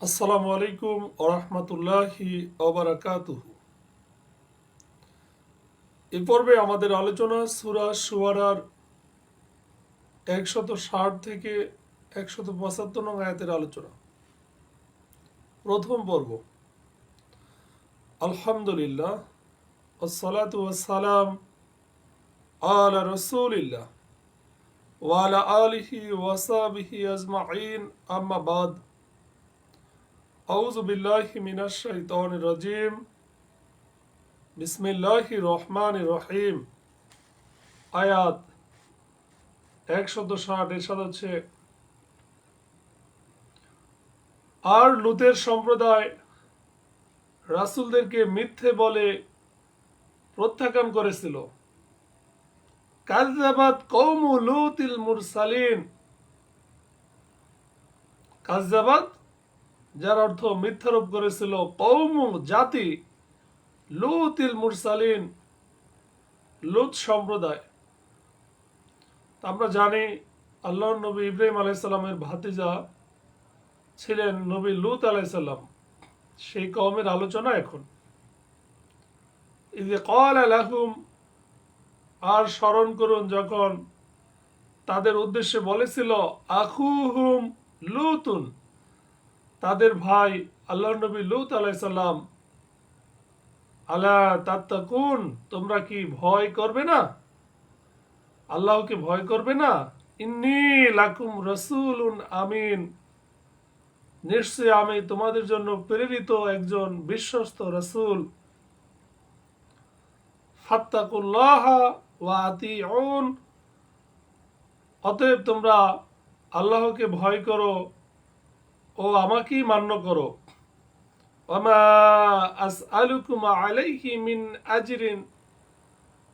আসসালামু আলাইকুম ওরহমতুল্লাহি ওবারাকাতুহু। এ পর্বে আমাদের আলোচনা সূরা শুআরার 160 থেকে 175 নং আয়াতের আলোচনা। প্রথম পর্ব। আলহামদুলিল্লাহ ওয়াসসালাতু ওয়াসসালাম আলা রাসূলিল্লাহ ওয়া আলা আলিহি ওয়া সাহবিহি আজমাইন, আম্মা বাদ। আউযু বিল্লাহি মিনাশ শাইতানির রাজিম। বিসমিল্লাহির রহমানির রহিম। আয়াত 160 এরশাদ হচ্ছে, আর লুতের সম্প্রদায় রাসূলদেরকে মিথ্যে বলে প্রত্যাখ্যান করেছিল। কাযযাবাত কওমু লূতিল মুরসালিন। কাযযাবাত যার অর্থ মিথ্যারোপ করেছিল, কওমু জাতি, লূতিল মুরসালিন লূত সম্প্রদায়। আমরা জানি আল্লাহর নবী ইব্রাহিম আলাইহিস সালামের ভাতিজা ছিলেন নবী লূত আলাইহিস সালাম। সেই কওমের আলোচনা এখন। ইয ক্বালা লাহুম, আর স্মরণ করুন যখন তাদের উদ্দেশ্যে বলেছিল, আখুহুম লূতুন, তাদের ভাই আল্লাহর নবী লূত আলাইহিস সালাম, আলা তাত্তাকুন, তোমরা কি ভয় করবে না, আল্লাহকে ভয় করবে না। ইন্নী লাকুম রাসূলুন আমিন, নিশ্চয় আমি তোমাদের জন্য প্রেরিত একজন বিশ্বস্ত রাসূল। ফাত্তাকুল্লাহা ওয়া আতিউন, অতএব তোমরা আল্লাহকে ভয় করো ও আমাকেই মান্য করো। ওয়ামা আসআলুকুম আলাইহি মিন আজরিন,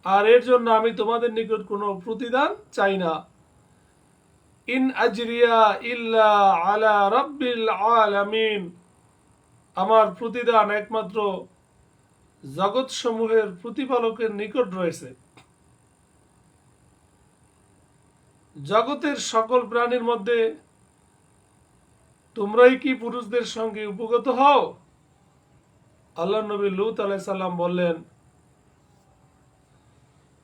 আর এর জন্য আমি তোমাদের নিকট কোনো প্রতিদান চাই না। ইন আজরিয়া ইল্লা আলা রাব্বিল আলামিন, আমার প্রতিদান একমাত্র জগৎ সমূহের প্রতিপালকের নিকট রয়েছে। জগতের সকল প্রাণীর মধ্যে তোমরাই কি পুরুষদের সঙ্গে উপগত হও? আল্লাহ নবী লূত আলাইহিস সালাম বললেন,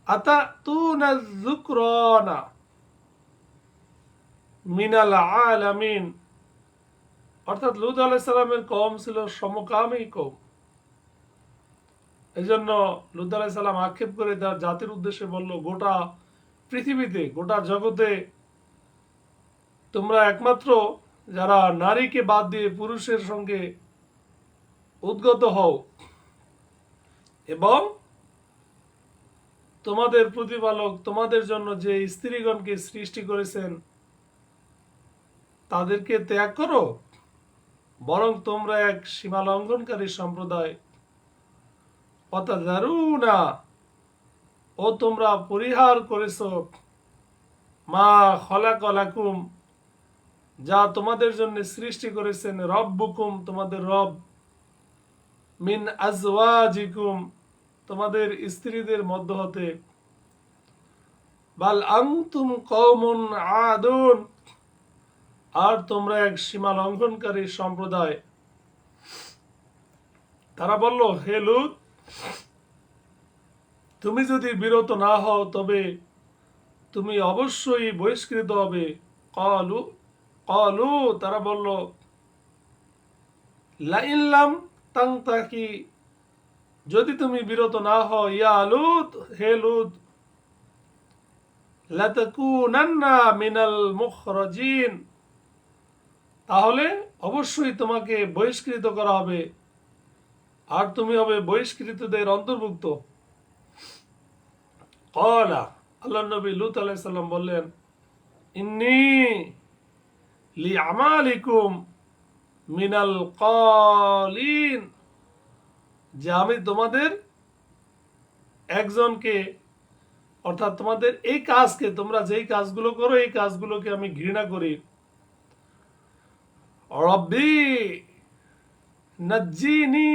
আতাতুনাজ যুকরানা মিনাল আলামিন, অর্থাৎ লূত আলাইহিস সালামের কওম ছিল সমকামী কওম। এজন্য লূত আলাইহিস সালাম আক্ষেপ করে তার জাতির উদ্দেশ্যে বলল, গোটা পৃথিবীতে, গোটা জগতে তোমরা একমাত্র যারা নারীকে বাদ দিয়ে পুরুষের সঙ্গে উদ্গত হও, এবং তোমাদের প্রতিপালক তোমাদের জন্য যে স্ত্রীগণকে সৃষ্টি করেছেন তাদেরকে ত্যাগ করো, বরং তোমরা এক সীমা লঙ্ঘনকারী সম্প্রদায়। অতাযারুনা, ও তোমরা পরিহার করেছ, মা খলাকা লাকুম, যা তোমাদের জন্য সৃষ্টি করেছেন, রব্বুকুম, তোমাদের রব, মিন আজওয়াজিকুম, তোমাদের স্ত্রীদের মধ্য হতে, বাল আনতুম কওমুন আদুন, আর তোমরা এক সীমা লঙ্ঘনকারী সম্প্রদায়। তারা বলল, হে লূত, তুমি যদি বিরত না হও তবে তুমি অবশ্যই বহিষ্কৃত হবে। ক্বালু ক্বালু, তারা বলল, লাইন লাম তানতাহি, যদি তুমি বিরত না হও, ইয়া লূত, হে লূত, লাতাকুনান্না মিনাল মুখরাজিন, তাহলে অবশ্যই তোমাকে বহিষ্কৃত করা হবে, আর তুমি হবে বহিষ্কৃতদের অন্তর্ভুক্ত। ক্বালা, আল্লাহ নবী লূত আলাইহিস সালাম বললেন, ইন্নী লিআমালিকুম মিনাল ক্বালিন, যে আমি তোমাদের একজনকে, অর্থাৎ তোমাদের এই কাজকে, তোমরা যেই কাজগুলো করো এই কাজগুলোকে আমি ঘৃণা করি। রব্বি নাজ্জিনি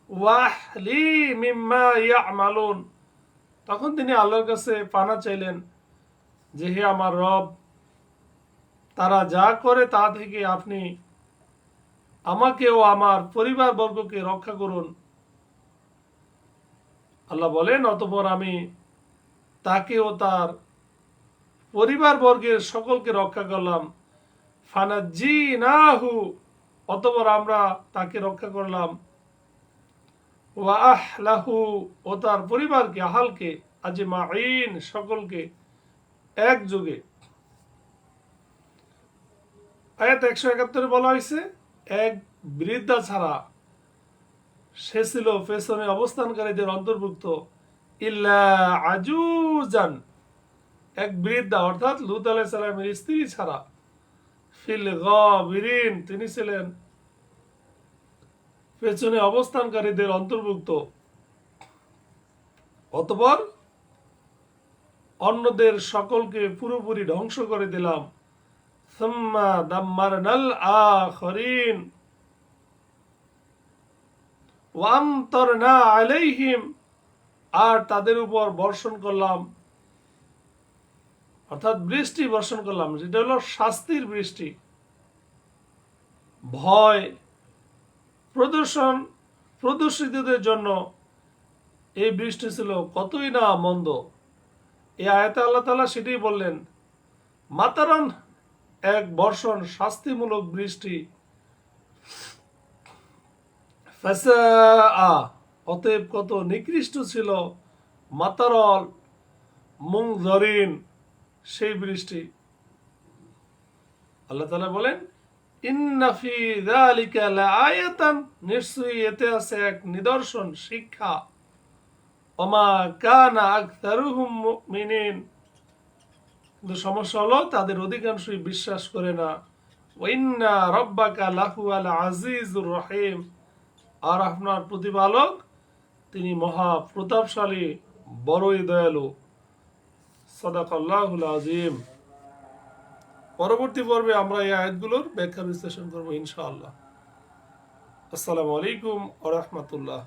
ওয়াহলি মিম্মা ইয়ামালুন, তখন তিনি আল্লাহর কাছে পানা চাইলেন যে, হে আমার রব, তারা যা করে তা থেকে আপনি আমাকে ও আমার পরিবারবর্গকে রক্ষা করুন। আল্লাহ বলেন, অতঃপর আমি তাকে ও তার পরিবারবর্গের সকলকে রক্ষা করলাম। ফানাজ্জিনাহু, অতঃপর আমরা তাকে রক্ষা করলাম। ওয়া আহলাহু, ও তার পরিবারকে, আহালকে, আজমাইন, সকলকে একযোগে। আয়াত 171 বলা হয়েছে, এক বৃদ্ধা ছাড়া, সে ছিল পেছনে অবস্থানকারীদের অন্তর্ভুক্ত। ইল্লা আজুজান, এক বৃদ্ধা, অর্থাৎ লূত আলাইহিস সালামের স্ত্রী ছাড়া। ফিল গাবিরিন, তিনি ছিলেন পেছনে অবস্থানকারীদের অন্তর্ভুক্ত। অতঃপর অন্যদের সকলকে পুরোপুরি ধ্বংস করে দিলাম। সুম্মা দাম্মারনাল আখরিন ওয়া আমতারনা আলাইহিম, আর তাদের উপর বর্ষণ করলাম, অর্থাৎ বৃষ্টি বর্ষণ করলাম, যেটা হলো শাস্তির বৃষ্টি। ভয় প্রদর্শিতদের জন্য এই বৃষ্টি ছিল কতই না মন্দ। এই আয়াতে আল্লাহ তাআলা সেটাই বললেন, মাতারান, এক বর্ষণ, শাস্তিমূলক বৃষ্টি। ফাসাআ, অতএব কত নিকৃষ্ট ছিল, মাতারল মুনজারিন, সেই বৃষ্টি। আল্লাহ তাআলা বলেন, ইন্না ফি যালিকা লাআয়াতান, নিশ্চয়ই এতে আছে এক নিদর্শন, শিক্ষা। ওমা কানা আকতারুহুম মুমিনিন, কিন্তু সমস্যা হলো তাদের অধিকাংশই বিশ্বাস করে না। ওয়া ইন্না রাব্বাকা লাহুয়াল আজিজুর রহিম, আর আপনার প্রতিপালক তিনি মহা প্রতাপশালী, বড়ই দয়ালু। সাদাকাল্লাহুল আযীম। পরবর্তী পর্বে আমরা এই আয়াতগুলোর ব্যাখ্যা বিশ্লেষণ করব ইনশাআল্লাহ। আসসালামু আলাইকুম ওয়া রাহমাতুল্লাহ।